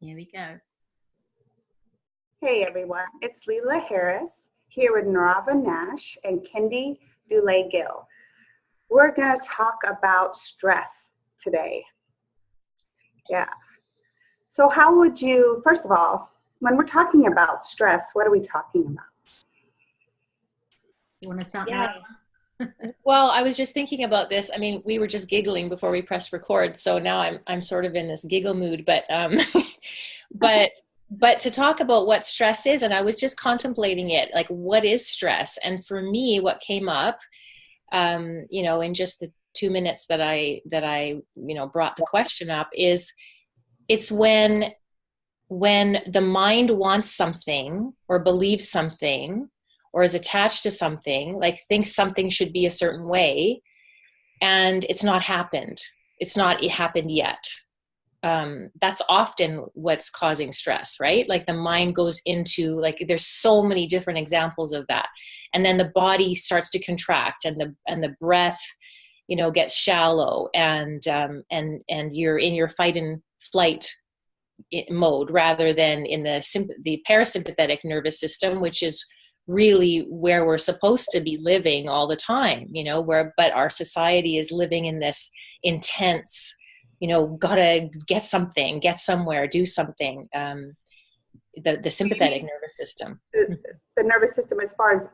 Here we go. Hey everyone, it's Leela Harris here with Neerava, Nash and Kindi, Dulai-Gill. We're going to talk about stress today. Yeah. So how would you, first of all, when we're talking about stress, what are we talking about? You want to start now? Well, I was just thinking about this. I mean, we were just giggling before we pressed record, so now I'm sort of in this giggle mood. But but to talk about what stress is, and I was just contemplating it, like what is stress? And for me, what came up, in just the 2 minutes that I brought the question up, is it's when the mind wants something or believes something, or is attached to something, like thinks something should be a certain way, and it's not happened. It's not happened yet. That's often what's causing stress, right? Like the mind goes into, like, there's so many different examples of that. And then the body starts to contract, and the breath, gets shallow, and you're in your fight and flight mode rather than in the parasympathetic nervous system, which is really where we're supposed to be living all the time, but our society is living in this intense, gotta get something, get somewhere, do something. The sympathetic nervous system. The nervous system, as far as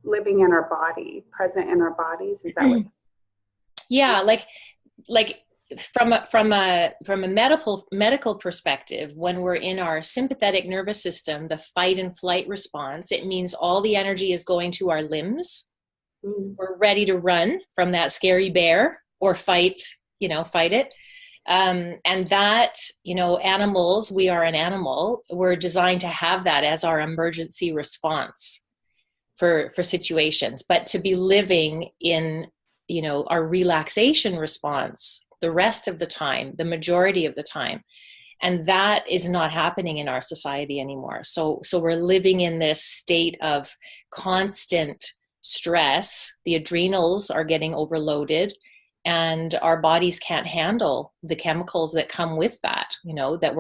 living in our body, present in our bodies, is that what? Yeah, like from a medical perspective, when we're in our sympathetic nervous system, the fight and flight response, it means all the energy is going to our limbs. We're ready to run from that scary bear or fight it. And that, animals, we are an animal, we're designed to have that as our emergency response for situations. But to be living in, our relaxation response the rest of the time, the majority of the time. And that is not happening in our society anymore. So we're living in this state of constant stress. The adrenals are getting overloaded, and our bodies can't handle the chemicals that come with that, that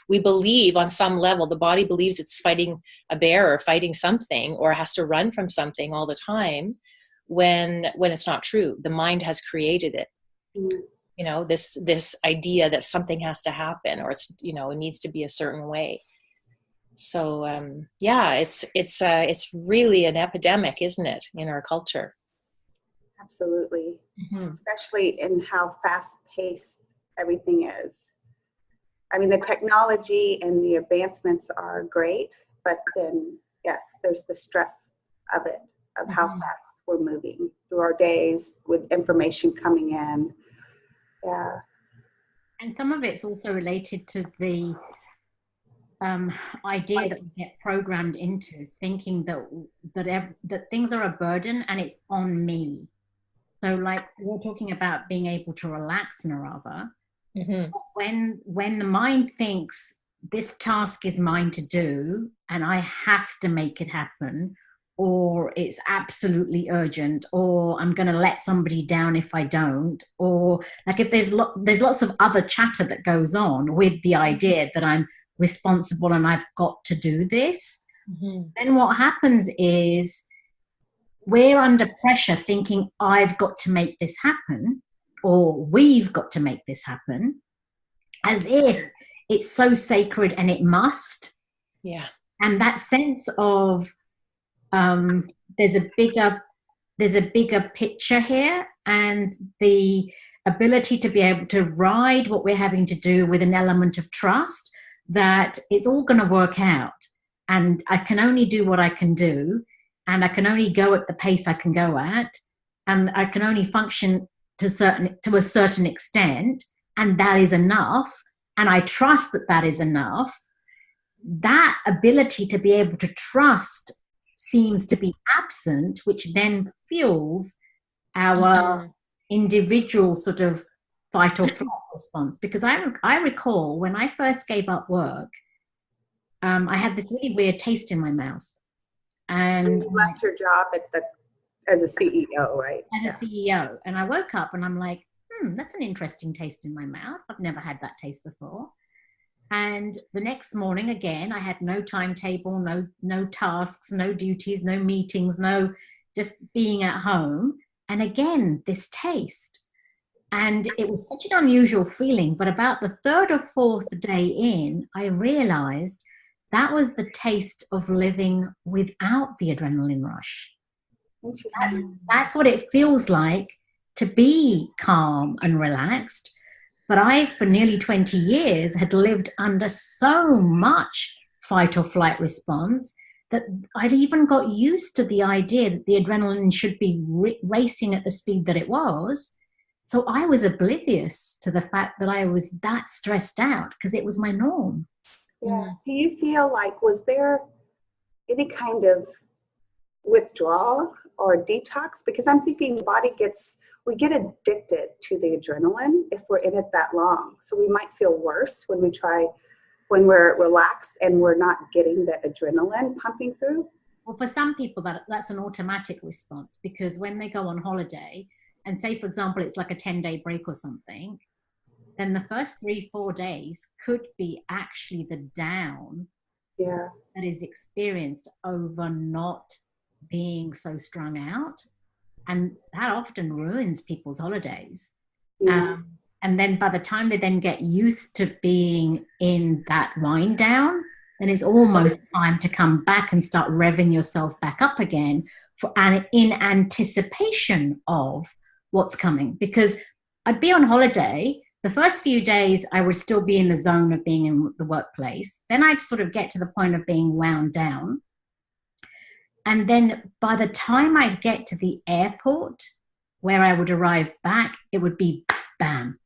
we believe on some level, the body believes it's fighting a bear or fighting something or has to run from something all the time, when it's not true. The mind has created it. This idea that something has to happen, or it's, it needs to be a certain way. So it's really an epidemic, isn't it, in our culture? Absolutely. Especially in how fast-paced everything is. I mean, the technology and the advancements are great, but then, yes, there's the stress of it, of how fast we're moving through our days with information coming in. Yeah. And some of it's also related to the idea that we get programmed into thinking that things are a burden and it's on me. So, like, we're talking about being able to relax, Neerava. When the mind thinks this task is mine to do and I have to make it happen, or it's absolutely urgent, or I'm going to let somebody down if I don't, or like if there's lots of other chatter that goes on with the idea that I'm responsible and I've got to do this, then what happens is we're under pressure thinking I've got to make this happen, or we've got to make this happen, as if it's so sacred and it must. Yeah. And that sense of there's a bigger picture here, and the ability to be able to ride what we're having to do with an element of trust that it's all going to work out, and I can only do what I can do, and I can only go at the pace I can go at, and I can only function to a certain extent, and that is enough, and I trust that is enough. That ability to be able to trust seems to be absent, which then fuels our individual sort of fight or flight response. Because I recall when I first gave up work, I had this really weird taste in my mouth. And you left your job as a CEO, right? As a CEO. And I woke up and I'm like, that's an interesting taste in my mouth. I've never had that taste before. And the next morning, again, I had no timetable, no tasks, no duties, no meetings, no, just being at home. And again, this taste. And it was such an unusual feeling. But about the third or fourth day in, I realized that was the taste of living without the adrenaline rush. That's what it feels like to be calm and relaxed. But I, for nearly 20 years, had lived under so much fight or flight response that I'd even got used to the idea that the adrenaline should be racing at the speed that it was. So I was oblivious to the fact that I was that stressed out because it was my norm. Yeah. Do you feel like, was there any kind of withdrawal or detox? Because I'm thinking the body we get addicted to the adrenaline if we're in it that long. So we might feel worse when we're relaxed and we're not getting the adrenaline pumping through. Well, for some people, that's an automatic response, because when they go on holiday, and say, for example, it's like a 10-day break or something, then the first 3-4 days could be actually the down that is experienced over not being so strung out. And that often ruins people's holidays. And then by the time they then get used to being in that wind down, then it's almost time to come back and start revving yourself back up again in anticipation of what's coming. Because I'd be on holiday, the first few days I would still be in the zone of being in the workplace. Then I'd sort of get to the point of being wound down. And then by the time I'd get to the airport where I would arrive back, it would be bam.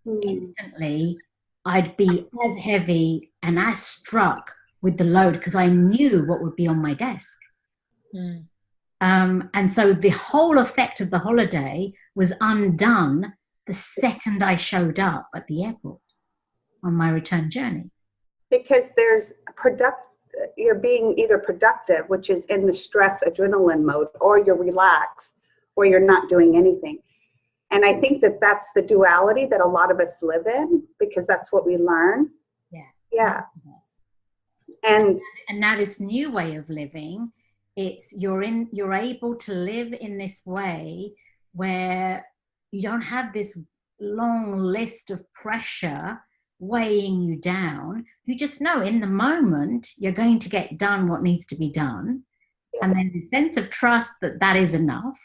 Instantly, I'd be as heavy and as struck with the load because I knew what would be on my desk. And so the whole effect of the holiday was undone the second I showed up at the airport on my return journey. Because there's you're being either productive, which is in the stress adrenaline mode, or you're relaxed, or you're not doing anything. And I think that that's the duality that a lot of us live in, because that's what we learn. Yeah. And now this new way of living, you're able to live in this way where you don't have this long list of pressure weighing you down. You just know in the moment you're going to get done what needs to be done. And then the sense of trust that is enough.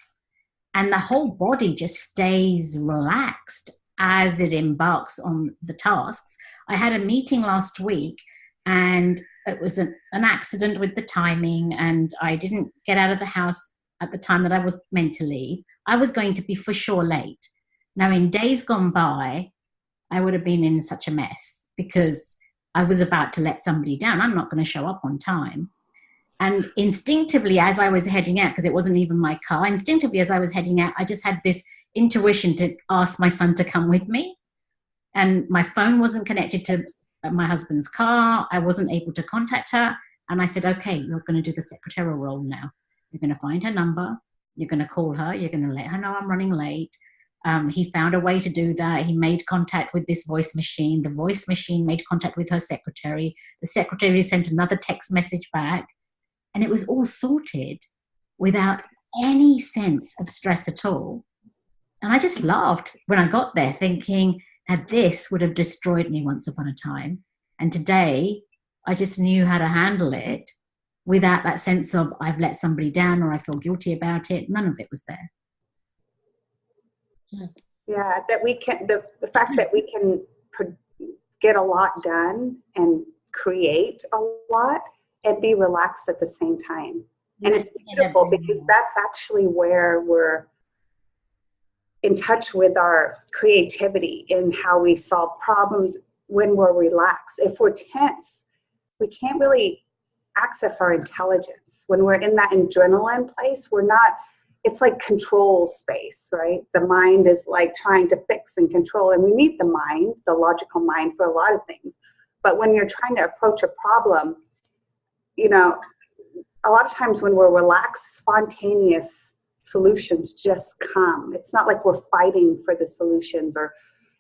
And the whole body just stays relaxed as it embarks on the tasks. I had a meeting last week, and it was an accident with the timing, and I didn't get out of the house at the time that I was meant to leave. I was going to be for sure late. Now, in days gone by, I would have been in such a mess because I was about to let somebody down. I'm not going to show up on time. And instinctively, as I was heading out, because it wasn't even my car, instinctively as I was heading out, I just had this intuition to ask my son to come with me. And my phone wasn't connected to my husband's car. I wasn't able to contact her. And I said, okay, you're going to do the secretarial role now. You're going to find her number. You're going to call her. You're going to let her know I'm running late. He found a way to do that. He made contact with this voice machine. The voice machine made contact with her secretary. The secretary sent another text message back. And it was all sorted without any sense of stress at all. And I just laughed when I got there, thinking that this would have destroyed me once upon a time. And today, I just knew how to handle it without that sense of I've let somebody down or I feel guilty about it. None of it was there. Yeah, that we can, the fact that we can get a lot done and create a lot and be relaxed at the same time. And it's beautiful because that's actually where we're in touch with our creativity in how we solve problems when we're relaxed. If we're tense, we can't really access our intelligence. When we're in that adrenaline place, it's like control space, right? The mind is like trying to fix and control, and we need the mind, the logical mind, for a lot of things. But when you're trying to approach a problem, a lot of times when we're relaxed, spontaneous solutions just come. It's not like we're fighting for the solutions, or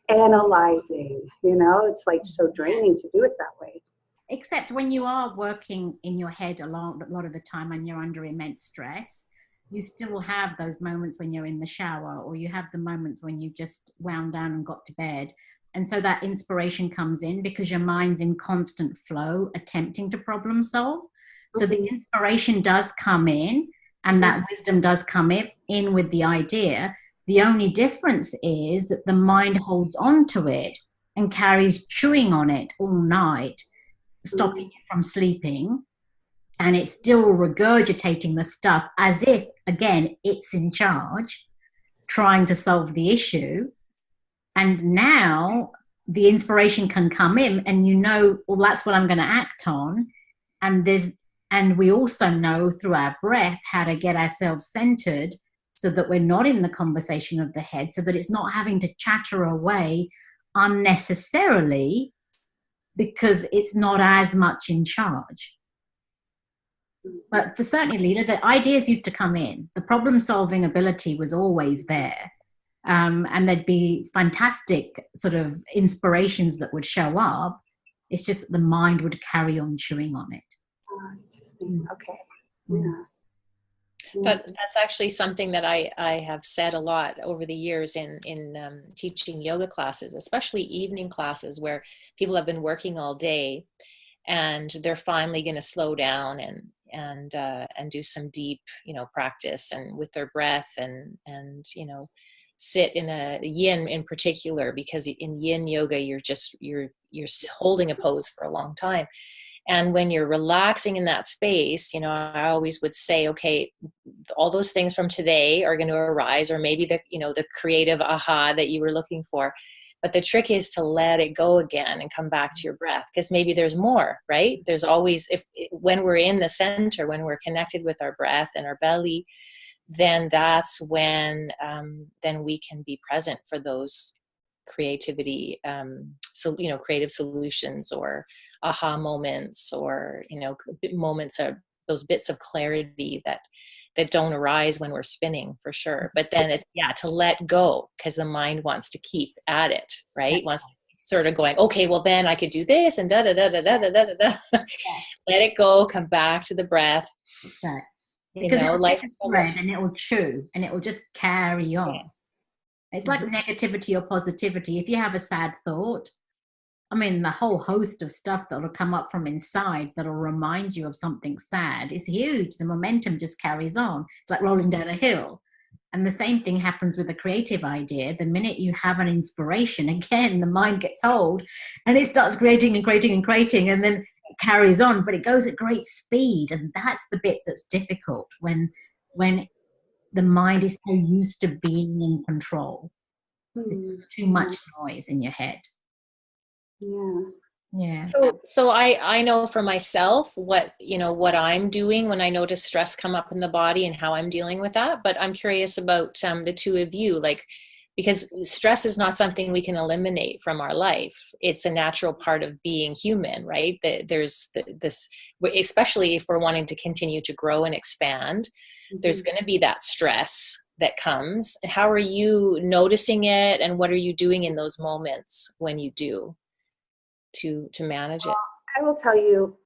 analyzing, you know, it's like so draining to do it that way. Except when you are working in your head a lot of the time and you're under immense stress, you still have those moments when you're in the shower, or you have the moments when you just wound down and got to bed. And so that inspiration comes in because your mind's in constant flow, attempting to problem solve. So the inspiration does come in, and that wisdom does come in with the idea. The only difference is that the mind holds on to it and carries chewing on it all night, stopping you from sleeping. And it's still regurgitating the stuff as if, again, it's in charge, trying to solve the issue. And now the inspiration can come in, and you know, well, that's what I'm going to act on. And we also know through our breath how to get ourselves centered so that we're not in the conversation of the head, so that it's not having to chatter away unnecessarily because it's not as much in charge. But for certainly, Leela, the ideas used to come in. The problem-solving ability was always there. And there'd be fantastic sort of inspirations that would show up. It's just that the mind would carry on chewing on it. Oh, interesting. Okay. Yeah. That's actually something that I have said a lot over the years in teaching yoga classes, especially evening classes where people have been working all day and they're finally going to slow down and do some deep, practice and with their breath and sit in a yin in particular, because in yin yoga you're holding a pose for a long time. And when you're relaxing in that space, I always would say, okay, all those things from today are going to arise, or maybe the creative aha that you were looking for. But the trick is to let it go again and come back to your breath, because maybe there's more, right? There's always, when we're in the center, when we're connected with our breath and our belly, then that's when then we can be present for those creativity, creative solutions, or aha moments, or moments of those bits of clarity that don't arise when we're spinning, for sure. But then it's to let go, because the mind wants to keep at it, right? Wants to sort of going, okay, well then I could do this and da da da da da da da da. Let it go, come back to the breath. Right. Because life and it will chew and it will just carry on. Yeah. It's like negativity or positivity. If you have a sad thought, the whole host of stuff that will come up from inside that will remind you of something sad is huge. The momentum just carries on. It's like rolling down a hill. And the same thing happens with a creative idea. The minute you have an inspiration, again, the mind gets hold and it starts creating and creating and creating, and then it carries on, but it goes at great speed. And that's the bit that's difficult when the mind is so used to being in control. There's too much noise in your head. Yeah. So I know for myself what I'm doing when I notice stress come up in the body and how I'm dealing with that. But I'm curious about the two of you, because stress is not something we can eliminate from our life. It's a natural part of being human, right? There's this, especially if we're wanting to continue to grow and expand, there's going to be that stress that comes. How are you noticing it, and what are you doing in those moments when you do to manage it? I will tell you,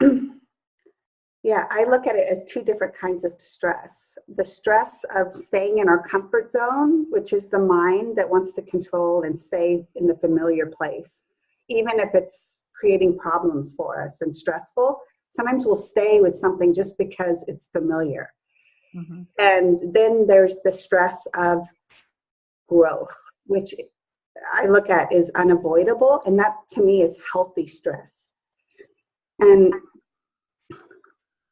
I look at it as two different kinds of stress. The stress of staying in our comfort zone, which is the mind that wants to control and stay in the familiar place, even if it's creating problems for us and stressful. Sometimes we'll stay with something just because it's familiar. And then there's the stress of growth, which I look at is unavoidable, and that to me is healthy stress. And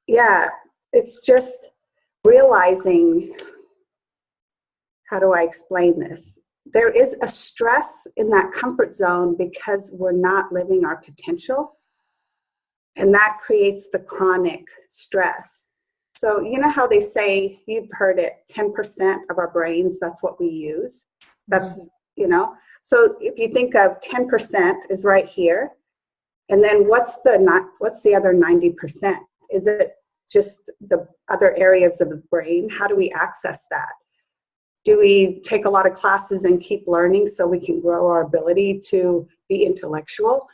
it's just realizing, how do I explain this? There is a stress in that comfort zone because we're not living our potential, and that creates the chronic stress. So you know how they say, you've heard it, 10% of our brains, that's what we use. That's, so if you think of 10% is right here, and then what's the other 90%? Is it just the other areas of the brain? How do we access that? Do we take a lot of classes and keep learning so we can grow our ability to be intellectual?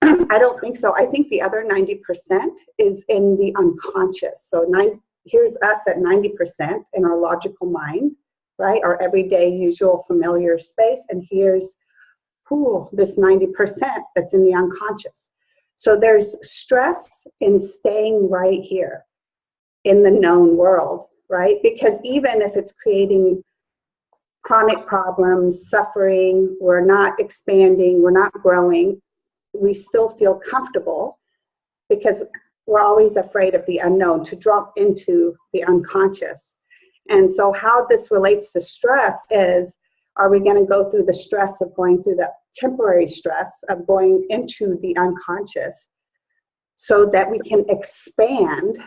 I don't think so. I think the other 90% is in the unconscious. So here's us at 90% in our logical mind, right? Our everyday, usual, familiar space. And here's this 90% that's in the unconscious. So there's stress in staying right here in the known world, right? Because even if it's creating chronic problems, suffering, we're not expanding, we're not growing, we still feel comfortable because we're always afraid of the unknown, to drop into the unconscious. And so how this relates to stress is, are we going to go through the stress of going through the temporary stress of going into the unconscious so that we can expand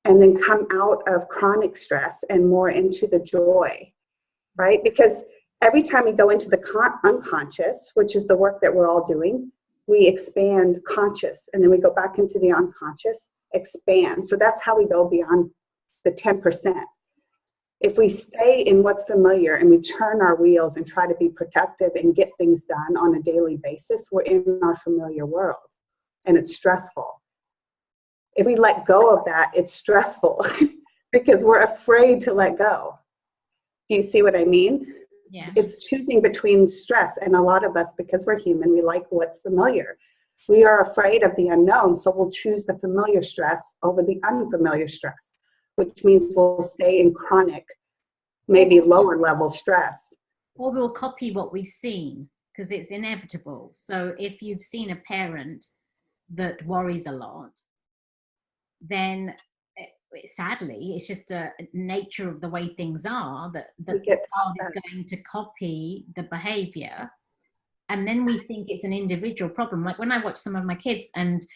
and then come out of chronic stress and more into the joy, right? Because every time we go into the unconscious, which is the work that we're all doing, we expand conscious, and then we go back into the unconscious, expand. So that's how we go beyond the 10%. If we stay in what's familiar and we turn our wheels and try to be productive and get things done on a daily basis, we're in our familiar world, and it's stressful. If we let go of that, it's stressful because we're afraid to let go. Do you see what I mean? Yeah. It's choosing between stress, and a lot of us, because we're human, we like what's familiar. We are afraid of the unknown, so we'll choose the familiar stress over the unfamiliar stress, which means we'll stay in chronic, maybe lower level stress. Or we'll copy what we've seen because it's inevitable. So if you've seen a parent that worries a lot, then sadly, it's just a nature of the way things are that the child is going to copy the behavior. And then we think it's an individual problem. Like when I watch some of my kids, and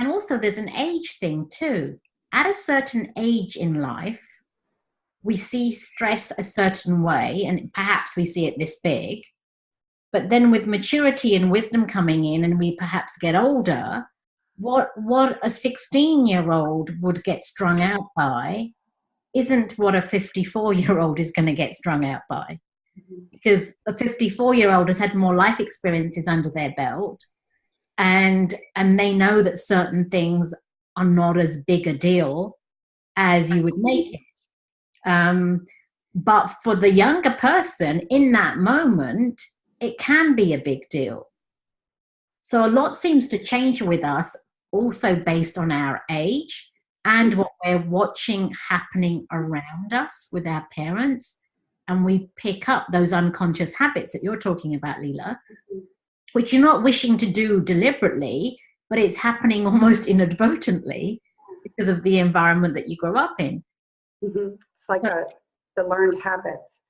also there's an age thing too. At a certain age in life, we see stress a certain way, and perhaps we see it this big. But then with maturity and wisdom coming in, and we perhaps get older, what a 16-year-old would get strung out by isn't what a 54-year-old is going to get strung out by. Because a 54-year-old has had more life experiences under their belt, and they know that certain things are not as big a deal as you would make it. But for the younger person in that moment, it can be a big deal. So a lot seems to change with us, also based on our age and what we're watching happening around us with our parents. And we pick up those unconscious habits that you're talking about, Leela, which you're not wishing to do deliberately, but it's happening almost inadvertently because of the environment that you grow up in. Mm-hmm. It's like the learned habits.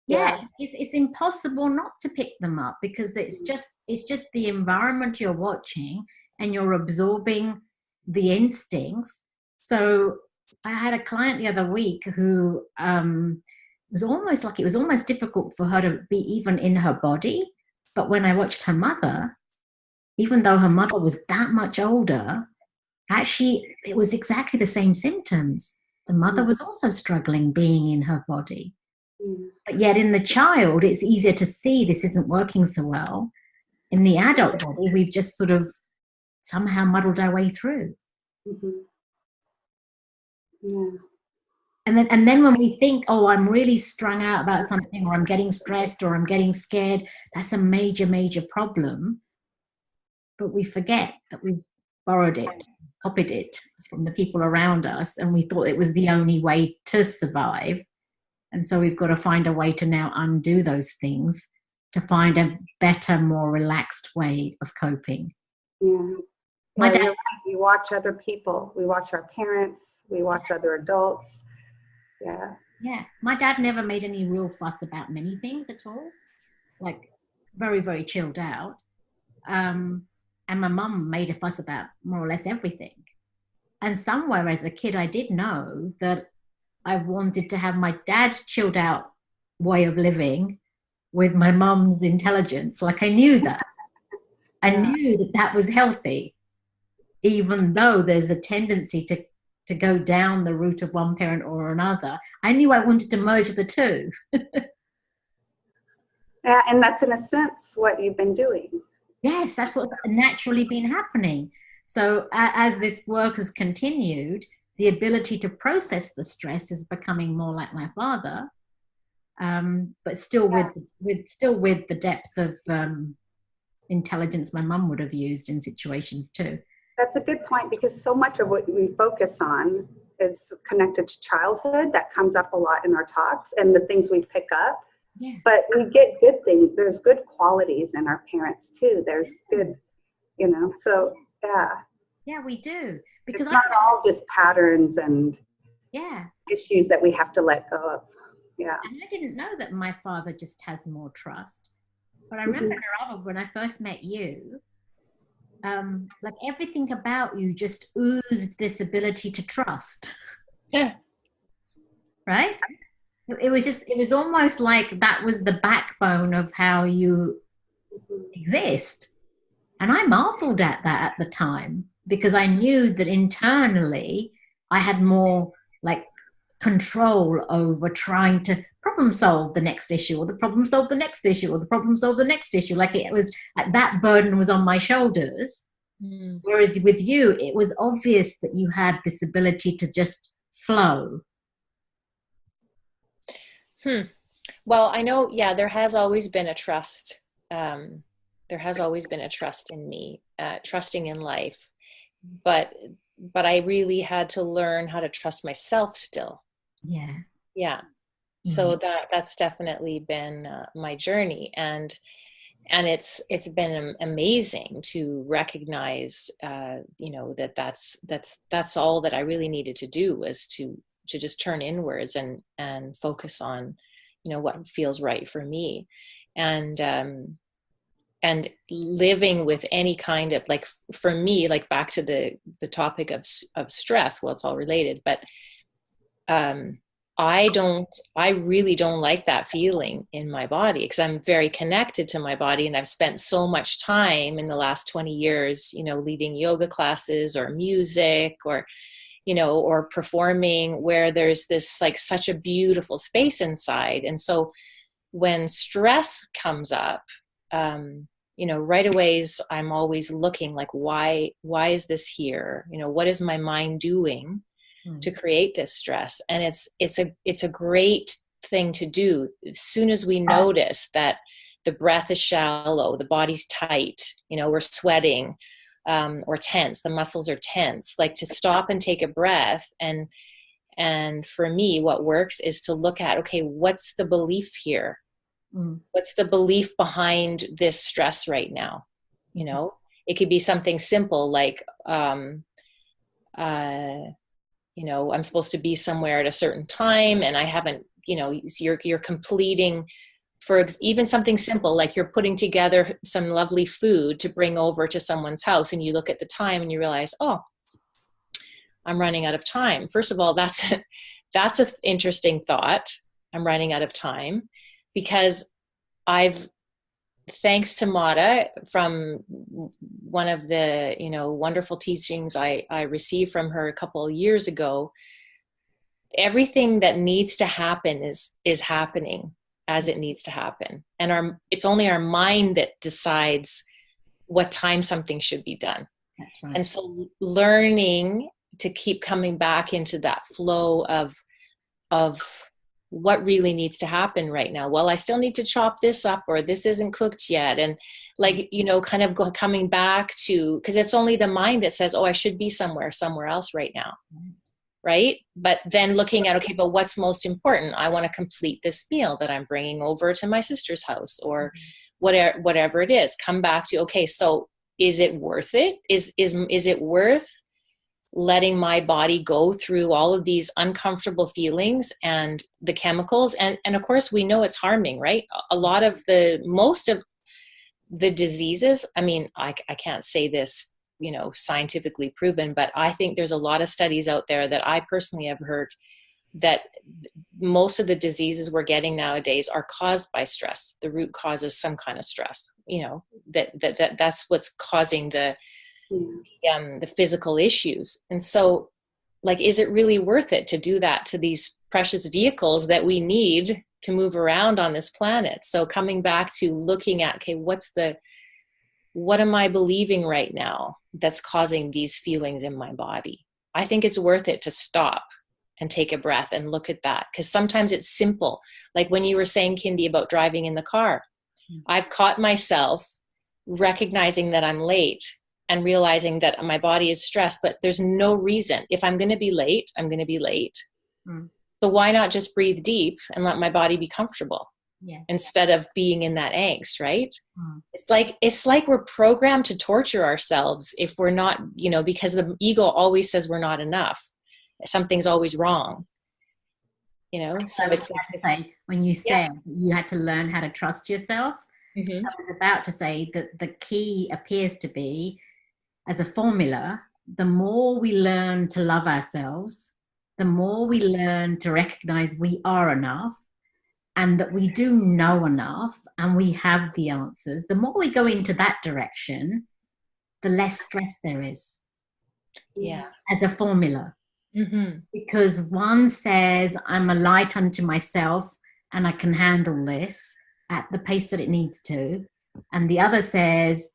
Yeah, it's impossible not to pick them up because it's just the environment you're watching, and you're absorbing the instincts. So I had a client the other week who was almost difficult for her to be even in her body. But when I watched her mother, even though her mother was that much older, actually it was exactly the same symptoms. The mother was also struggling being in her body. But yet in the child, it's easier to see this isn't working so well. In the adult body, we've just sort of somehow muddled our way through. Mm-hmm. Yeah. And then when we think, oh, I'm really strung out about something, or I'm getting stressed, or I'm getting scared, that's a major, major problem. But we forget that we've borrowed it, copied it from the people around us, and we thought it was the only way to survive. And so we've got to find a way to now undo those things to find a better, more relaxed way of coping. Yeah. My dad, you're right. We watch other people. We watch our parents. We watch other adults. Yeah. Yeah. My dad never made any real fuss about many things at all. Like very, very chilled out. And my mum made a fuss about more or less everything. And somewhere as a kid, I did know that I wanted to have my dad's chilled out way of living with my mum's intelligence. Like I knew that. I knew that was healthy, even though there's a tendency to to go down the route of one parent or another. I knew I wanted to merge the two. Yeah, and that's in a sense what you've been doing. Yes, that's what's naturally been happening. So as this work has continued, the ability to process the stress is becoming more like my father, but still with the depth of intelligence my mum would have used in situations too. That's a good point, because so much of what we focus on is connected to childhood. That comes up a lot in our talks and the things we pick up. Yeah. But we get good things. There's good qualities in our parents too. There's good, so yeah. Yeah, we do. Because it's not all just patterns and issues that we have to let go of. Yeah. And I didn't know that my father just has more trust. But I remember, Neerava, when I first met you, like everything about you just oozed this ability to trust. Yeah. Right? It was almost like that was the backbone of how you exist. And I marveled at that at the time, because I knew that internally I had more like control over trying to problem solve the next issue, or the problem solve the next issue, or the problem solve the next issue. Like it was, that burden was on my shoulders. Whereas with you, it was obvious that you had this ability to just flow. Well, I know, there has always been a trust. There has always been a trust in me, trusting in life. But I really had to learn how to trust myself still. Yeah. Yeah. So that's definitely been my journey. And it's been amazing to recognize, that's all that I really needed to do, was to just turn inwards and focus on, what feels right for me. And living with any kind of, like, for me, like back to the topic of stress, well, it's all related, but I really don't like that feeling in my body, because I'm very connected to my body, and I've spent so much time in the last 20 years, leading yoga classes or music or performing, where there's this, like, such a beautiful space inside. And so when stress comes up, right away, I'm always looking like, why is this here? What is my mind doing to create this stress? And it's a great thing to do. As soon as we notice that the breath is shallow, the body's tight, we're sweating, or tense, the muscles are tense, like to stop and take a breath. And for me, what works is to look at, okay, what's the belief here? What's the belief behind this stress right now? It could be something simple like, I'm supposed to be somewhere at a certain time, and I haven't, you're completing, for even something simple, like you're putting together some lovely food to bring over to someone's house, and you look at the time and you realize, oh, I'm running out of time. First of all, that's an interesting thought. I'm running out of time, because thanks to Mata, from one of the, wonderful teachings I received from her a couple of years ago, everything that needs to happen is happening as it needs to happen. And it's only our mind that decides what time something should be done. That's right. And so learning to keep coming back into that flow of what really needs to happen right now. Well, I still need to chop this up, or this isn't cooked yet. And like, kind of coming back to, because it's only the mind that says, oh, I should be somewhere else right now. Right. But then looking at, okay, but what's most important? I want to complete this meal that I'm bringing over to my sister's house, or whatever it is. Come back to, okay, so is it worth it? Is it worth letting my body go through all of these uncomfortable feelings and the chemicals? And of course we know it's harming, right? Most of the diseases, I mean, I can't say this, scientifically proven, but I think there's a lot of studies out there that I personally have heard that most of the diseases we're getting nowadays are caused by stress. The root cause is some kind of stress, that's what's causing the physical issues. And so like, is it really worth it to do that to these precious vehicles that we need to move around on this planet? So coming back to looking at, okay, what am I believing right now that's causing these feelings in my body? I think it's worth it to stop and take a breath and look at that. Because sometimes it's simple. Like when you were saying, Kindi, about driving in the car, I've caught myself recognizing that I'm late and realizing that my body is stressed, but there's no reason. If I'm going to be late, I'm going to be late. So why not just breathe deep and let my body be comfortable? Instead of being in that angst, right? It's like we're programmed to torture ourselves if we're not, because the ego always says we're not enough. Something's always wrong. So it's like when you said you had to learn how to trust yourself. I was about to say that the key appears to be, as a formula, the more we learn to love ourselves, the more we learn to recognize we are enough and that we do know enough and we have the answers, the more we go into that direction, the less stress there is. As a formula. Because one says, I'm a light unto myself and I can handle this at the pace that it needs to. And the other says,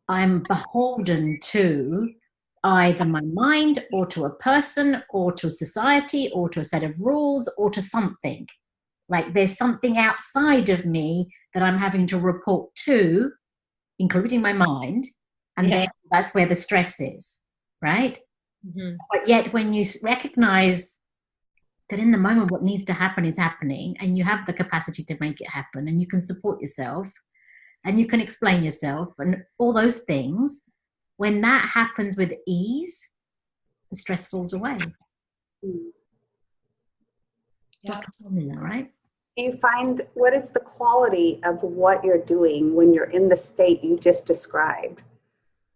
I'm beholden to either my mind or to a person or to society or to a set of rules or to something. Like there's something outside of me that I'm having to report to, including my mind. And then that's where the stress is, right? But yet when you recognize that in the moment what needs to happen is happening and you have the capacity to make it happen and you can support yourself and you can explain yourself and all those things, when that happens with ease, the stress falls away. Right? Do you find, what is the quality of what you're doing when you're in the state you just described,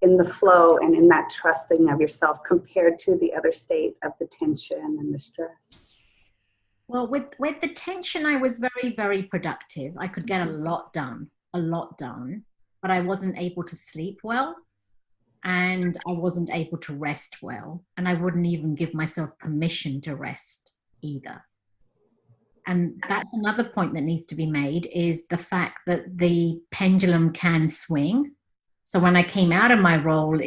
in the flow and in that trusting of yourself compared to the other state of the tension and the stress? Well, with the tension, I was very, very productive. I could get a lot done, but I wasn't able to sleep well and I wasn't able to rest well. And I wouldn't even give myself permission to rest either. And that's another point that needs to be made, is the fact that the pendulum can swing. So when I came out of my role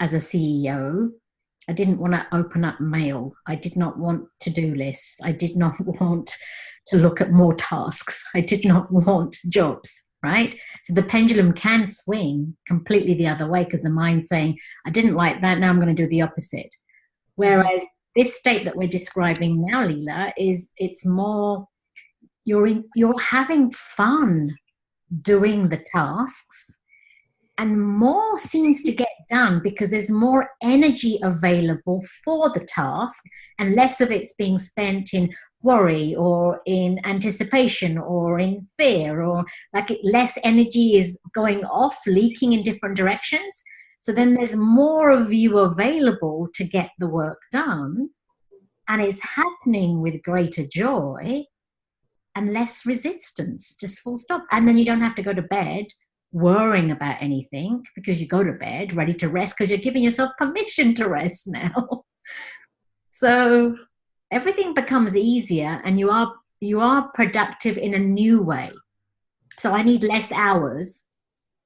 as a CEO, I didn't want to open up mail. I did not want to-do lists. I did not want to look at more tasks. I did not want jobs, right? So the pendulum can swing completely the other way because the mind's saying, I didn't like that, now I'm going to do the opposite. Whereas this state that we're describing now, Leela, it's more, you're having fun doing the tasks, and more seems to get done because there's more energy available for the task and less of it's being spent in worry or in anticipation or in fear, or less energy is going off, leaking in different directions. So then there's more of you available to get the work done, and it's happening with greater joy and less resistance, just full stop. And then you don't have to go to bed worrying about anything because you go to bed ready to rest because you're giving yourself permission to rest now. So everything becomes easier and you are productive in a new way. So I need less hours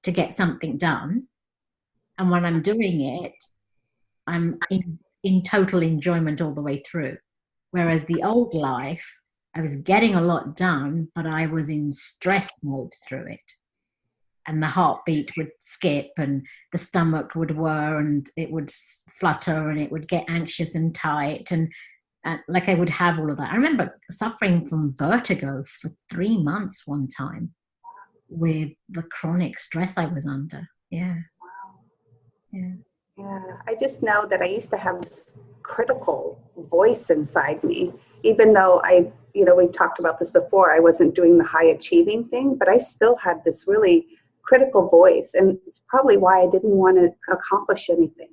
to get something done. And when I'm doing it, I'm in total enjoyment all the way through. Whereas the old life, I was getting a lot done, but I was in stress mode through it. And the heartbeat would skip and the stomach would whir and it would flutter and it would get anxious and tight. And like I would have all of that. I remember suffering from vertigo for 3 months one time with the chronic stress I was under. Yeah. I just know that I used to have this critical voice inside me, even though we've talked about this before, I wasn't doing the high achieving thing, but I still had this really critical voice. And it's probably why I didn't want to accomplish anything,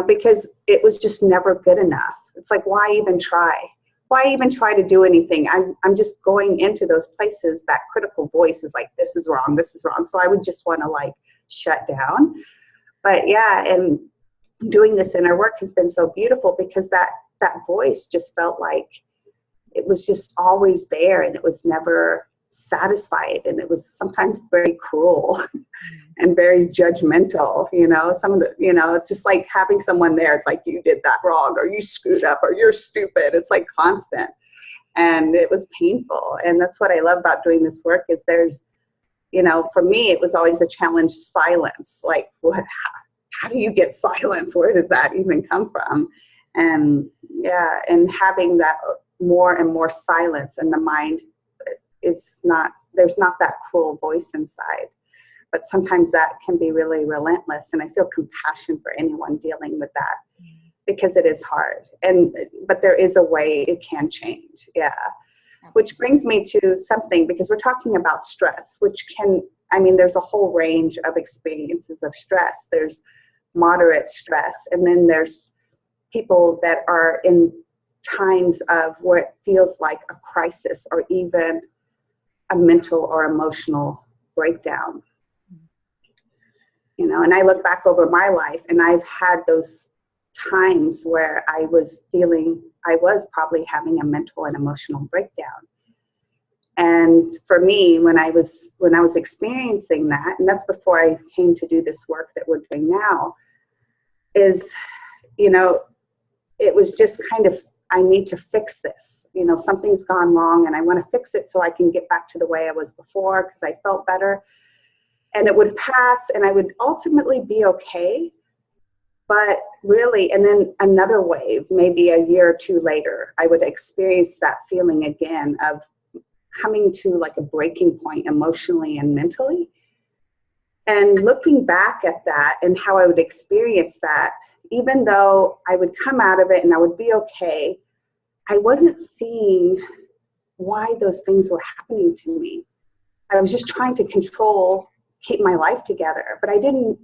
because it was just never good enough. It's like, why even try? Why even try to do anything? I'm just going into those places. That critical voice is like, this is wrong, this is wrong. So I would just want to shut down. But yeah, and doing this inner work has been so beautiful, because that voice just felt like it was just always there, and it was never satisfied, and it was sometimes very cruel and very judgmental. Some of the, it's just like having someone there. It's like, you did that wrong, or you screwed up, or you're stupid. It's like constant, and it was painful. And that's what I love about doing this work, is there's, for me, it was always a challenge. Silence, like, how do you get silence? Where does that even come from? And and having that more and more silence, and the mind, there's not that cruel voice inside. But sometimes that can be really relentless, and I feel compassion for anyone dealing with that, because it is hard. But there is a way it can change. Yeah. Which brings me to something, because we're talking about stress, which there's a whole range of experiences of stress. There's moderate stress, and then there's people that are in times of where it feels like a crisis, or even a mental or emotional breakdown. And I look back over my life, and I've had those times where I was probably having a mental and emotional breakdown. And for me, when I was experiencing that, and that's before I came to do this work that we're doing now, is, it was just kind of, I need to fix this. Something's gone wrong, and I want to fix it so I can get back to the way I was before, because I felt better. And it would pass, and I would ultimately be okay. But really, and then another wave, maybe a year or two later, I would experience that feeling again of coming to like a breaking point emotionally and mentally. And looking back at that and how I would experience that, even though I would come out of it and I would be okay, I wasn't seeing why those things were happening to me. I was just trying to keep my life together, but I didn't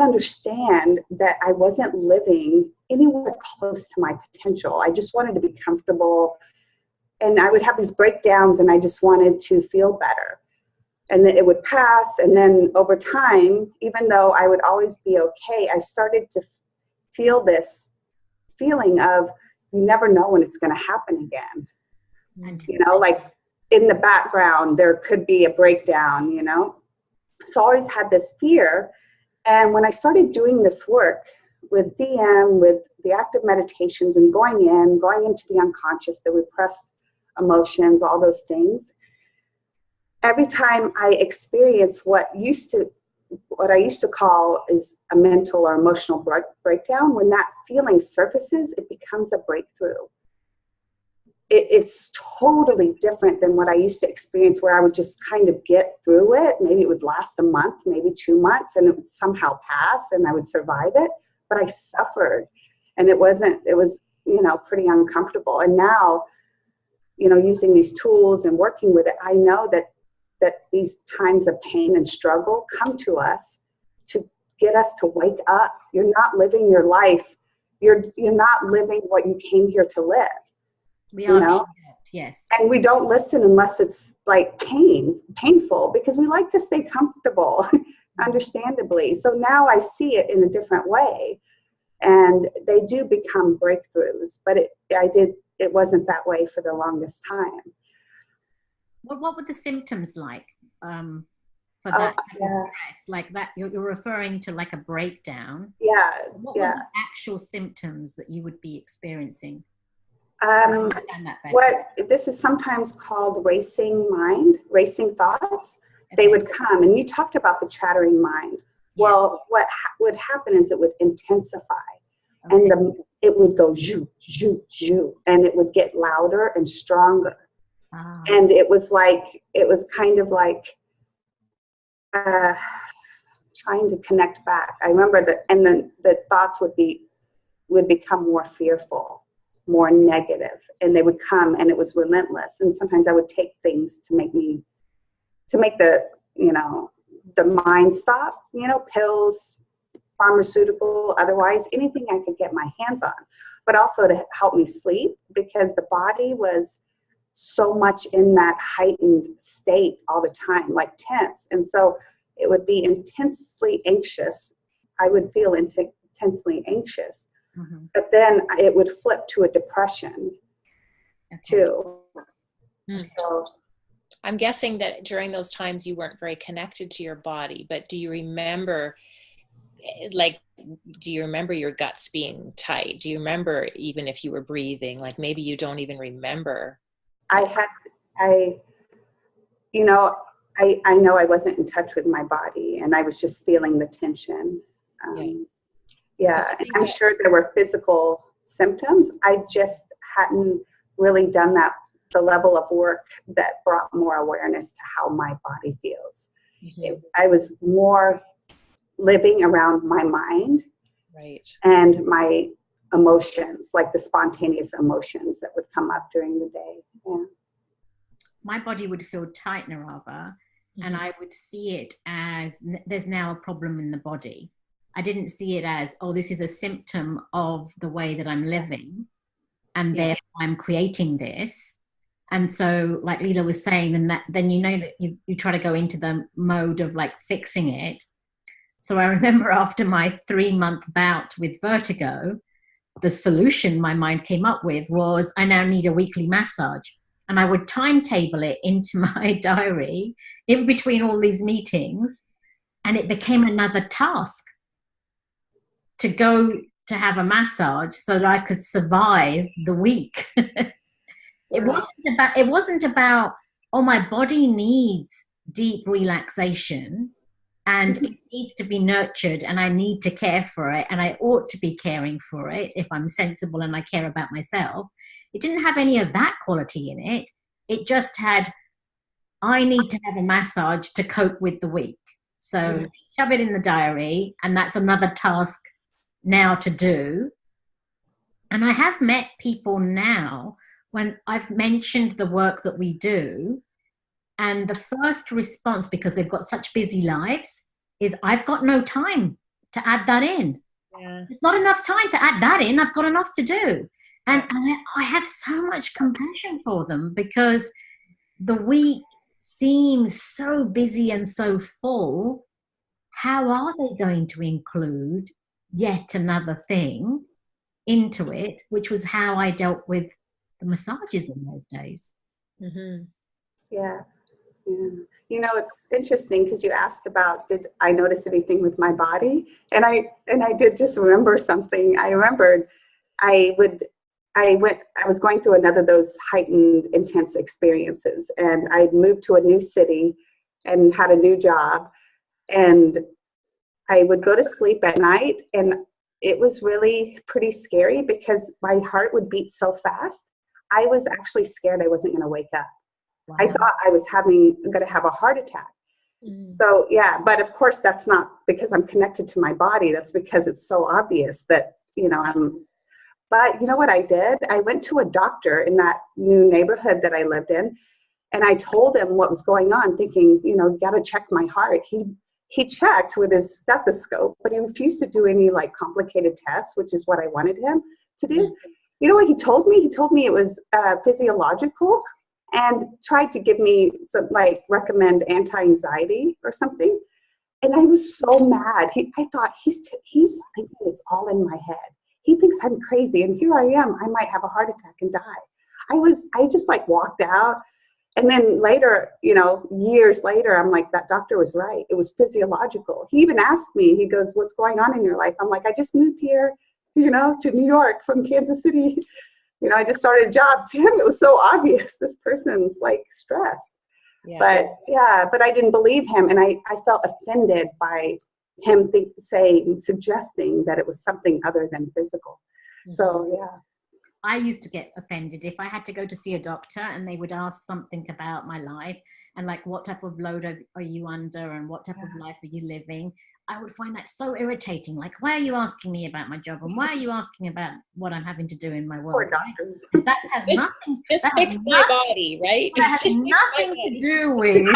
understand that I wasn't living anywhere close to my potential. I just wanted to be comfortable, and I would have these breakdowns, and I just wanted to feel better. And then it would pass, and then over time, even though I would always be okay, I started to feel this feeling of, you never know when it's going to happen again. Like in the background, there could be a breakdown, So I always had this fear. And when I started doing this work with DM, with the active meditations, and going into the unconscious, the repressed emotions, all those things, every time I experience what I used to call is a mental or emotional breakdown, when that feeling surfaces, it becomes a breakthrough. It's totally different than what I used to experience, where I would just kind of get through it. Maybe it would last a month, maybe 2 months, and it would somehow pass, and I would survive it. But I suffered, and it was, pretty uncomfortable. And now, using these tools and working with it, I know that these times of pain and struggle come to us to get us to wake up. You're not living your life. You're not living what you came here to live. We are, yes. And we don't listen unless it's like painful, because we like to stay comfortable, understandably. So now I see it in a different way, and they do become breakthroughs. But it wasn't that way for the longest time. What were the symptoms like for that kind of stress? Like that, you're referring to like a breakdown. Yeah. What were the actual symptoms that you would be experiencing? This is sometimes called racing thoughts. Okay. They would come, and you talked about the chattering mind. Yeah. Well, what would happen is it would intensify, okay. And it would go zhoo, zhoo, zhoo, and it would get louder and stronger. Ah. And it was kind of like trying to connect back. I remember that, and then the thoughts would become more fearful, more negative, and they would come, and it was relentless. And sometimes I would take things to make the mind stop, pills, pharmaceutical, otherwise anything I could get my hands on, but also to help me sleep, because the body was so much in that heightened state all the time, like tense. And so it would be intensely anxious. I would feel intensely anxious. But then it would flip to a depression too. So I'm guessing that during those times you weren't very connected to your body, but do you remember, like, do you remember your guts being tight? Do you remember even if you were breathing? Like maybe you don't even remember. I know I wasn't in touch with my body, and I was just feeling the tension. And I'm sure there were physical symptoms. I just hadn't really done the level of work that brought more awareness to how my body feels. I was more living around my mind, right, and my emotions, like the spontaneous emotions that would come up during the day. Yeah. My body would feel tight, Neerava, and I would see it as there's now a problem in the body. I didn't see it as, oh, this is a symptom of the way that I'm living, and therefore I'm creating this. And so, like Leela was saying, then you know that you try to go into the mode of like fixing it. So I remember after my 3-month bout with vertigo, the solution my mind came up with was I now need a weekly massage. And I would timetable it into my diary in between all these meetings. And it became another task to go to have a massage so that I could survive the week. It wasn't about, oh, my body needs deep relaxation and it needs to be nurtured and I need to care for it and I ought to be caring for it if I'm sensible and I care about myself. It didn't have any of that quality in it. It just had, I need to have a massage to cope with the week. So shove it in the diary, and that's another task now to do. And I have met people now when I've mentioned the work that we do, and the first response, because they've got such busy lives, is I've got no time to add that in. There's not enough time to add that in. I've got enough to do. And I have so much compassion for them because the week seems so busy and so full. How are they going to include yet another thing into it, which was how I dealt with the massages in those days. Yeah. You know, it's interesting because you asked about, did I notice anything with my body? And I did just remember something. I remembered I was going through another of those heightened, intense experiences, and I'd moved to a new city and had a new job, and I would go to sleep at night, and it was really pretty scary because my heart would beat so fast. I was actually scared I wasn't going to wake up. Wow. I thought I was going to have a heart attack. So yeah, but of course that's not because I'm connected to my body. That's because it's so obvious that, but you know what I did? I went to a doctor in that new neighborhood that I lived in, and I told him what was going on, thinking, got to check my heart. He checked with his stethoscope, but he refused to do any like complicated tests, which is what I wanted him to do. You know what he told me? He told me it was physiological, and tried to give me some, recommend anti-anxiety or something. And I was so mad. I thought he's thinking it's all in my head. He thinks I'm crazy, and here I am. I might have a heart attack and die. I just walked out. And then later, years later, I'm like, that doctor was right. It was physiological. He even asked me, he goes, what's going on in your life? I'm like, I just moved here, to New York from Kansas City. I just started a job. To him, it was so obvious. This person's stressed. Yeah. But I didn't believe him. And I felt offended by him suggesting that it was something other than physical. So, yeah. I used to get offended if I had to go to see a doctor and they would ask something about my life and what type of load are you under and what type of life are you living. I would find that so irritating. Why are you asking me about my job, and why are you asking about what I'm having to do in my work? Poor doctors. Right? That has nothing. Just fix my body, right? That has nothing to do with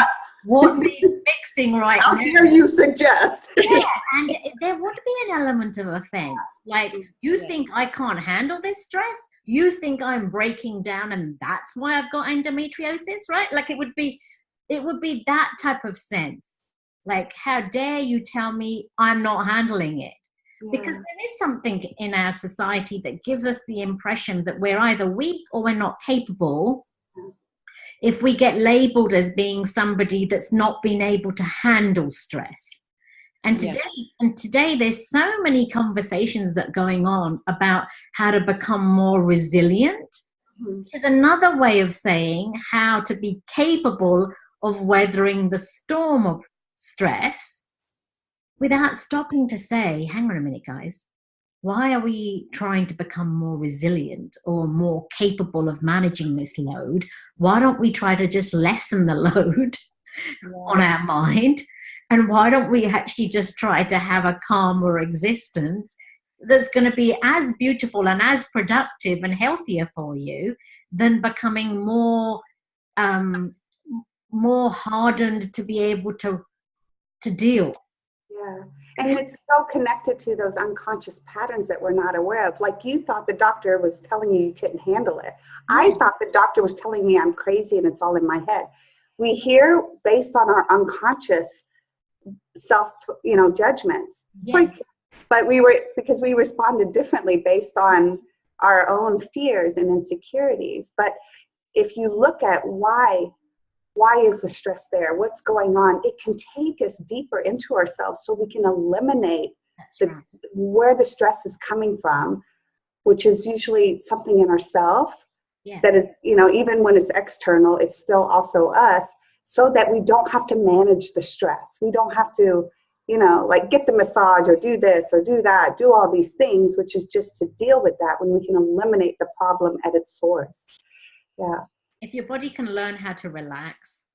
what needs fixing right now. How dare you suggest? Yeah, and there would be an element of offense. You think I can't handle this stress? You think I'm breaking down, and that's why I've got endometriosis, right? It would be that type of sense. How dare you tell me I'm not handling it? Because there is something in our society that gives us the impression that we're either weak or we're not capable if we get labeled as being somebody that's not been able to handle stress. And today there's so many conversations that are going on about how to become more resilient, which is another way of saying how to be capable of weathering the storm of stress without stopping to say, hang on a minute, guys, why are we trying to become more resilient or more capable of managing this load? Why don't we try to just lessen the load on our mind? And why don't we actually just try to have a calmer existence that's going to be as beautiful and as productive and healthier for you than becoming more hardened to be able to deal. Yeah. And it's so connected to those unconscious patterns that we're not aware of. Like you thought the doctor was telling you couldn't handle it. I thought the doctor was telling me I'm crazy and it's all in my head. We hear based on our unconscious self, judgments. It's like, but because we responded differently based on our own fears and insecurities. But if you look at why is the stress there? What's going on? It can take us deeper into ourselves so we can eliminate where the stress is coming from, which is usually something in ourself that is, even when it's external, it's still also us, so that we don't have to manage the stress. We don't have to, like get the massage or do this or do that, do all these things, which is just to deal with that when we can eliminate the problem at its source. Yeah. If your body can learn how to relax,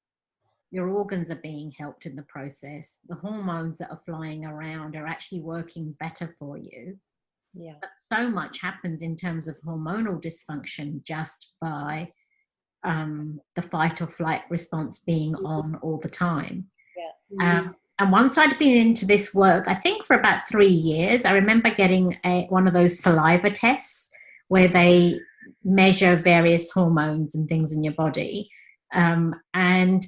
your organs are being helped in the process. The hormones that are flying around are actually working better for you. Yeah. But so much happens in terms of hormonal dysfunction just by the fight or flight response being on all the time. Yeah. And once I'd been into this work, I think for about 3 years, I remember getting one of those saliva tests where they measure various hormones and things in your body. And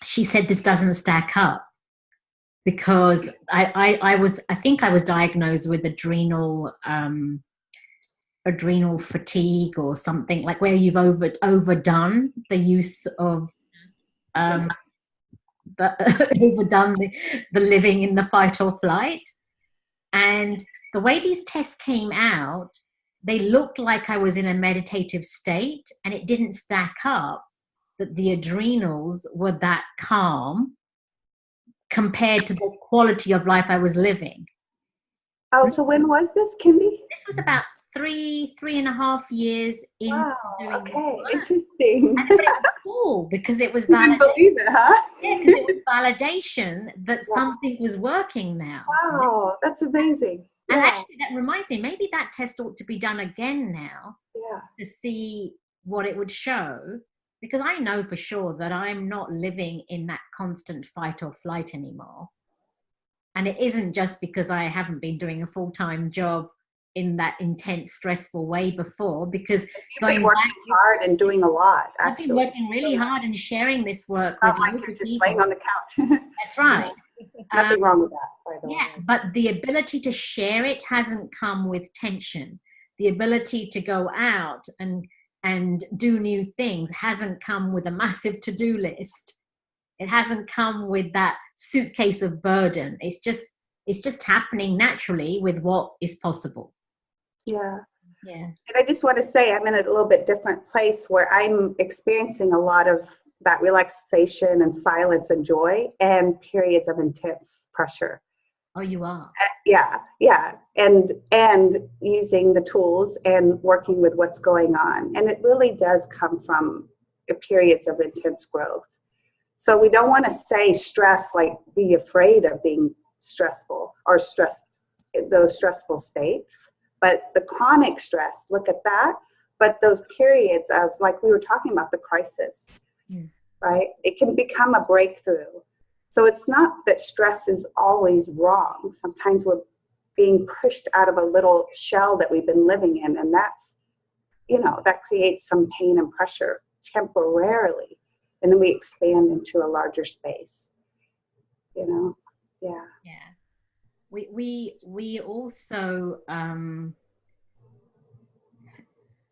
she said this doesn't stack up because I think I was diagnosed with adrenal fatigue or something, like where you've overdone the use of overdone the living in the fight or flight. And the way these tests came out, they looked like I was in a meditative state, and it didn't stack up that the adrenals were that calm compared to the quality of life I was living. Oh, so when was this, Kindi? This was about 3.5 years into doing okay, interesting. But it was cool because it was you didn't believe it, huh? Yeah, because it was validation that something was working now. Wow, that's amazing. And actually, that reminds me, maybe that test ought to be done again now to see what it would show, because I know for sure that I'm not living in that constant fight or flight anymore. And it isn't just because I haven't been doing a full-time job in that intense, stressful way before, because you've been working hard and doing a lot, actually. I've been working really hard and sharing this work with like you're just laying on the couch. That's right. Nothing wrong with that, by the way. Yeah, but the ability to share it hasn't come with tension. The ability to go out and do new things hasn't come with a massive to-do list. It hasn't come with that suitcase of burden. It's just happening naturally with what is possible. Yeah. Yeah. And I just want to say I'm in a little bit different place where I'm experiencing a lot of that relaxation and silence and joy and periods of intense pressure. Oh, you are? Yeah. And using the tools and working with what's going on. And it really does come from periods of intense growth. So we don't want to say stress, like be afraid of being stressful or those stressful states. But the chronic stress, look at that. But those periods of, like we were talking about, the crisis, right? It can become a breakthrough. So it's not that stress is always wrong. Sometimes we're being pushed out of a little shell that we've been living in. And that's, that creates some pain and pressure temporarily. And then we expand into a larger space, Yeah. we also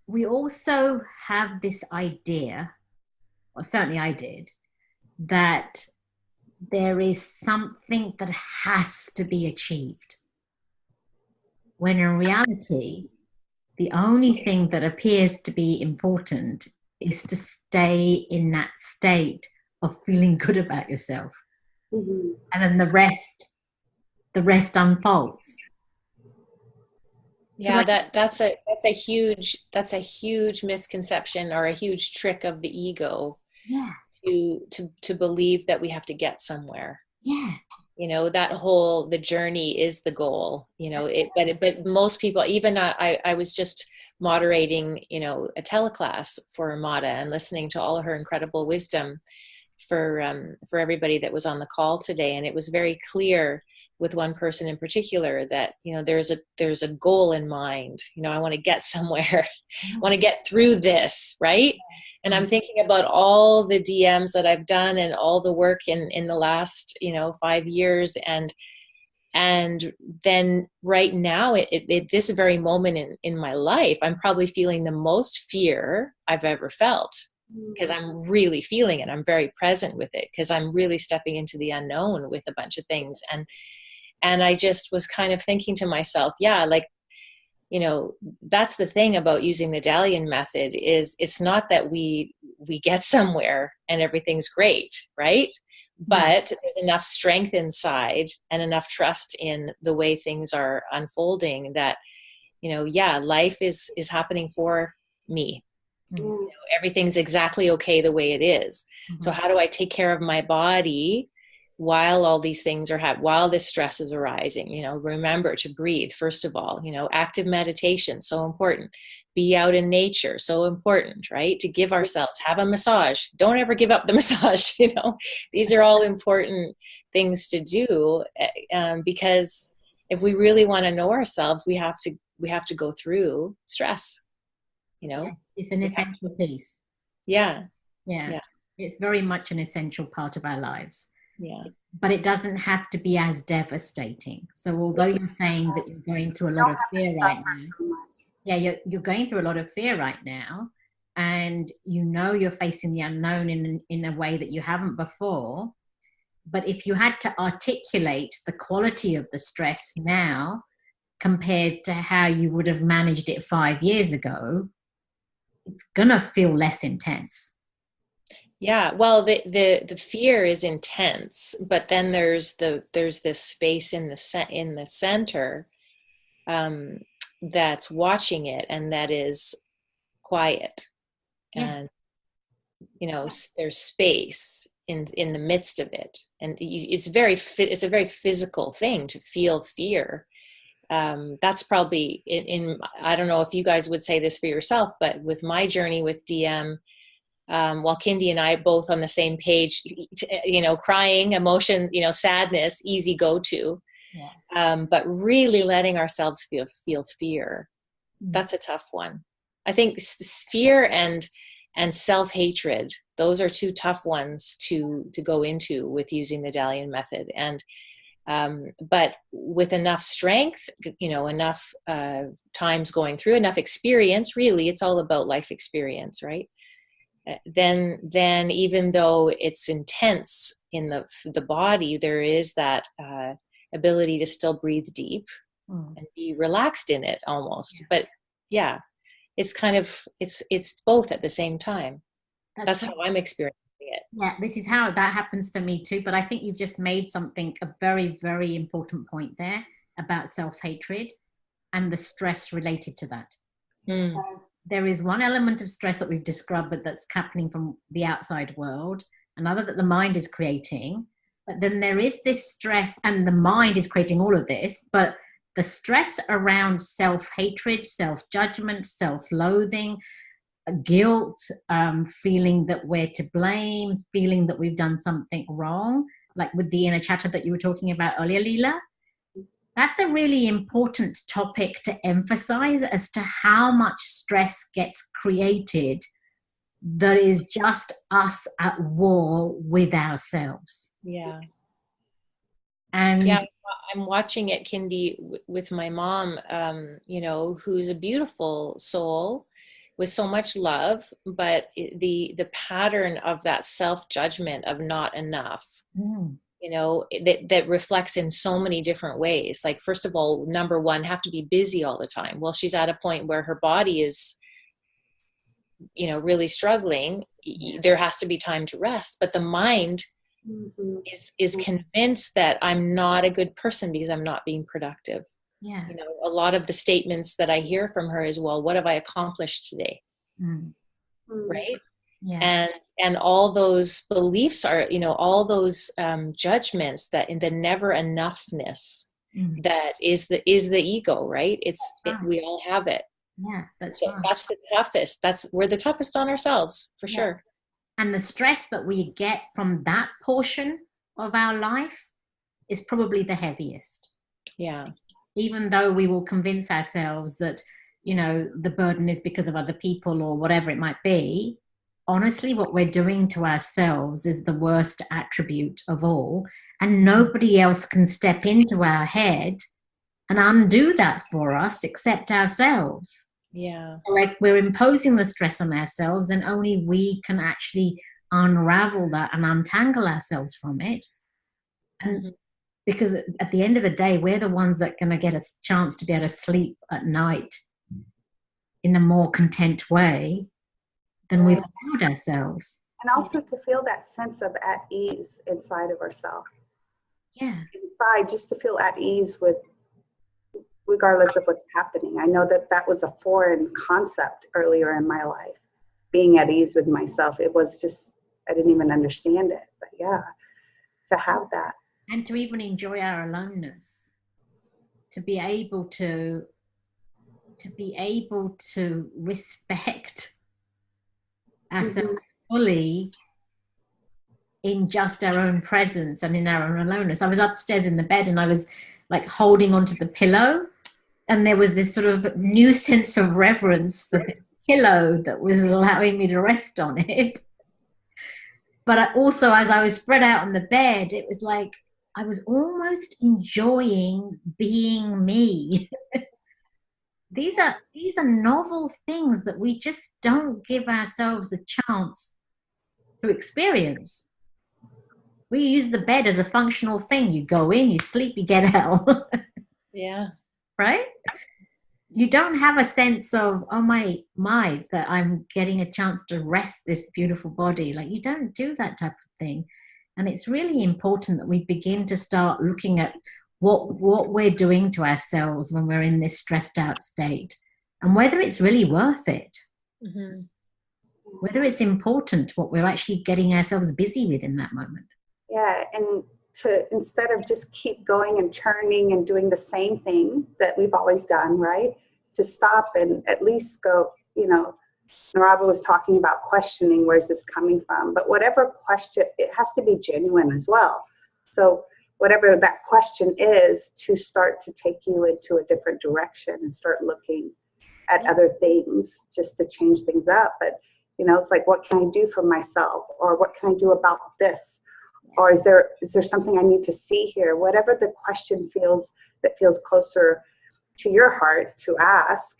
we also have this idea, or certainly I did, that there is something that has to be achieved, when in reality the only thing that appears to be important is to stay in that state of feeling good about yourself. Mm-hmm. And then the rest unfolds. Yeah, that's a huge misconception, or a huge trick of the ego. Yeah. To believe that we have to get somewhere. Yeah. You know, the journey is the goal, you know. But most people, even I was just moderating, you know, a teleclass for Mata and listening to all of her incredible wisdom for everybody that was on the call today. And it was very clear with one person in particular that, you know, there's a goal in mind. You know, I want to get somewhere. I want to get through this, right? And I'm thinking about all the DMs that I've done and all the work in the last, you know, 5 years. And then right now, at this very moment in my life, I'm probably feeling the most fear I've ever felt, because I'm really feeling it. I'm very present with it, because I'm really stepping into the unknown with a bunch of things. And I just was kind of thinking to myself, yeah, like, you know, that's the thing about using the Dalian method, is it's not that we get somewhere and everything's great, right? But there's enough strength inside and enough trust in the way things are unfolding that, you know, yeah, life is happening for me. You know, everything's exactly okay the way it is. So how do I take care of my body while all these things are while this stress is arising? You know, remember to breathe, first of all. You know, active meditation, so important. Be out in nature, so important, right? To give ourselves, have a massage. Don't ever give up the massage. You know, these are all important things to do, because if we really want to know ourselves, we have to go through stress. You know, it's an essential piece. Yeah. It's very much an essential part of our lives. Yeah. But it doesn't have to be as devastating. So although you're saying that you're going through a lot of fear right now, you're going through a lot of fear right now, and you know you're facing the unknown in a way that you haven't before. But if you had to articulate the quality of the stress now compared to how you would have managed it 5 years ago, it's gonna feel less intense. Yeah, well, the fear is intense, but then there's this space in the center, that's watching it, and that is quiet, and you know, there's space in the midst of it, and it's a very physical thing to feel fear. That's probably in I don't know if you guys would say this for yourself, but with my journey with DM, while Kindi and I both on the same page, you know, crying, emotion, you know, sadness, easy go-to. But really letting ourselves feel fear, that's a tough one. I think fear and self-hatred, those are two tough ones to go into with using the Dalian method. And but with enough strength, you know, enough times going through, enough experience, really, it's all about life experience, right? Then even though it's intense in the body, there is that ability to still breathe deep and be relaxed in it almost. But yeah, it's kind of it's both at the same time. That's how I'm experiencing it. Yeah, this is how that happens for me too. But I think you've just made a very, very important point there about self-hatred and the stress related to that. There is one element of stress that we've described, but that's happening from the outside world, another that the mind is creating. But then there is this stress, and the mind is creating all of this, but the stress around self-hatred, self-judgment, self-loathing, guilt, feeling that we're to blame, feeling that we've done something wrong, like with the inner chatter that you were talking about earlier, Leela. That's a really important topic to emphasize as to how much stress gets created that is just us at war with ourselves. Yeah. And yeah, I'm watching it, Kindi, with my mom, you know, who's a beautiful soul with so much love, but the pattern of that self-judgment of not enough, you know, that reflects in so many different ways. Like, first of all, number one, have to be busy all the time. Well, she's at a point where her body is, you know, really struggling. There has to be time to rest, but the mind is convinced that I'm not a good person because I'm not being productive. yeah, You know, a lot of the statements that I hear from her is, well, what have I accomplished today? Right. yeah, And all those beliefs are, you know, all those judgments, that in the never enoughness, that is the ego, right? We all have it. Yeah, that's So right. that's the toughest. We're the toughest on ourselves, for sure. And the stress that we get from that portion of our life is probably the heaviest. Yeah. Even though we will convince ourselves that, you know, the burden is because of other people or whatever it might be, honestly, what we're doing to ourselves is the worst attribute of all. And nobody else can step into our head and undo that for us except ourselves. Yeah. Like, we're imposing the stress on ourselves, and only we can actually unravel that and untangle ourselves from it. And because at the end of the day, we're the ones that are going to get a chance to be able to sleep at night in a more content way than we've allowed ourselves. And also to feel that sense of at ease inside of ourselves. Yeah. Inside, just to feel at ease with, regardless of what's happening. I know that that was a foreign concept earlier in my life, being at ease with myself. It was just, I didn't even understand it. But yeah, to have that. And to even enjoy our aloneness, to be able to respect ourselves fully in just our own presence and in our own aloneness. I was upstairs in the bed and I was like holding onto the pillow, and there was this sort of new sense of reverence for the pillow that was allowing me to rest on it. But also, as I was spread out on the bed, it was like I was almost enjoying being me. These are novel things that we just don't give ourselves a chance to experience. We use the bed as a functional thing. You go in, you sleep, you get out. Yeah. Right? You don't have a sense of, oh my, that I'm getting a chance to rest this beautiful body. Like, you don't do that type of thing. And it's really important that we begin to start looking at what we're doing to ourselves when we're in this stressed out state, and whether it's really worth it. Whether it's important what we're actually getting ourselves busy with in that moment. Yeah, and to, instead of just keep going and churning and doing the same thing that we've always done, right? To stop and at least go, you know, Neerava was talking about questioning, where's this coming from? But whatever question, it has to be genuine as well. So whatever that question is, to start to take you into a different direction and start looking at other things just to change things up. But, you know, it's like, what can I do for myself? Or what can I do about this? Or is there something I need to see here? Whatever the question feels that feels closer to your heart to ask,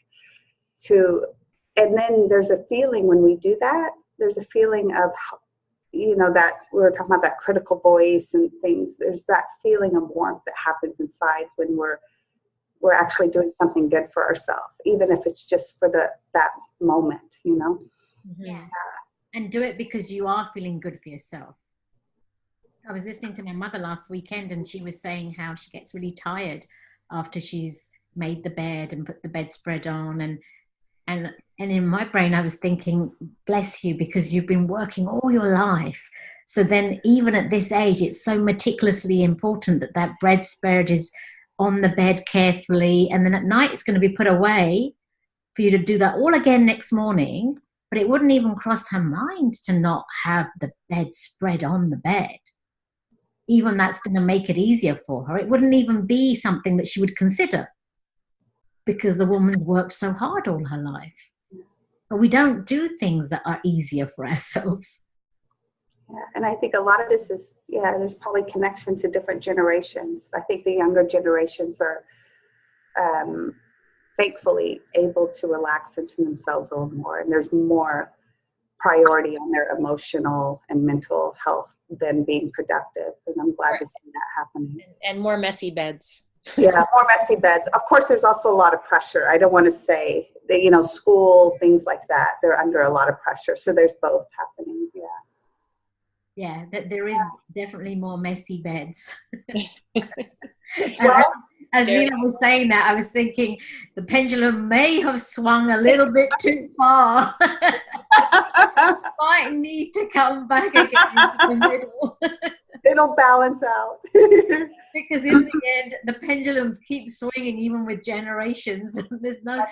and then there's a feeling when we do that, there's a feeling of, you know, that we were talking about that critical voice and things. There's that feeling of warmth that happens inside when we're actually doing something good for ourselves, even if it's just for that moment, you know? Yeah. And do it because you are feeling good for yourself. I was listening to my mother last weekend, and she was saying how she gets really tired after she's made the bed and put the bedspread on. And in my brain, I was thinking, bless you, because you've been working all your life. So then even at this age, it's so meticulously important that bedspread is on the bed carefully. And then at night, it's going to be put away for you to do that all again next morning. But it wouldn't even cross her mind to not have the bedspread on the bed. Even that's going to make it easier for her. It wouldn't even be something that she would consider, because the woman's worked so hard all her life. But we don't do things that are easier for ourselves. Yeah, and I think a lot of this is, yeah, there's probably connection to different generations. I think the younger generations are thankfully able to relax into themselves a little more, and there's more priority on their emotional and mental health than being productive, and I'm glad to see that happening. And more messy beds. Yeah, more messy beds. Of course, there's also a lot of pressure. I don't want to say that, you know, school, things like that, they're under a lot of pressure. So there's both happening. Yeah. Yeah, that there is definitely more messy beds. Well, as Leela was saying that, I was thinking the pendulum may have swung a little bit too far. Might need to come back again into the middle. It'll balance out. Because in the end, the pendulums keep swinging even with generations. There's no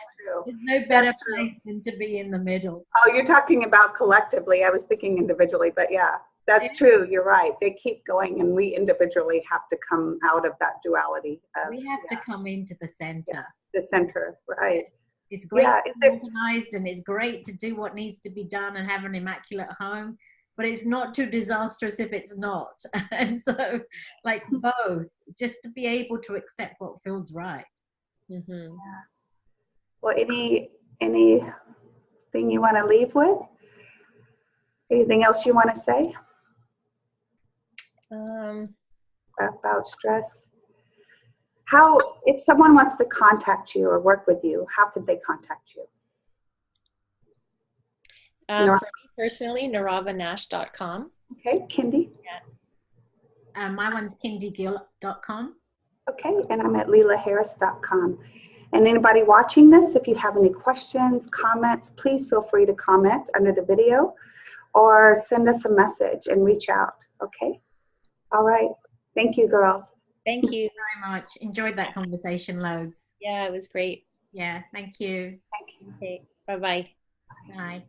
better place than to be in the middle. Oh, you're talking about collectively. I was thinking individually, but yeah, that's true. You're right. They keep going, and we individually have to come out of that duality. We have to come into the center. Yeah, the center, right. It's great to be organized, and it's great to do what needs to be done and have an immaculate home, but it's not too disastrous if it's not. And so, like, both, just to be able to accept what feels right. Mm-hmm. Yeah. Well, anything you want to leave with? Anything else you want to say about stress? How, if someone wants to contact you or work with you, how could they contact you? For me personally, neeravanash.com. Okay, Kindi? Yeah. My one's Dulai-Gill.com. Okay, and I'm at leelaharris.com. And anybody watching this, if you have any questions, comments, please feel free to comment under the video or send us a message and reach out, okay? All right. Thank you, girls. Thank you very much. Enjoyed that conversation loads. Yeah, it was great. Yeah, thank you. Thank you. Okay, bye-bye. Bye.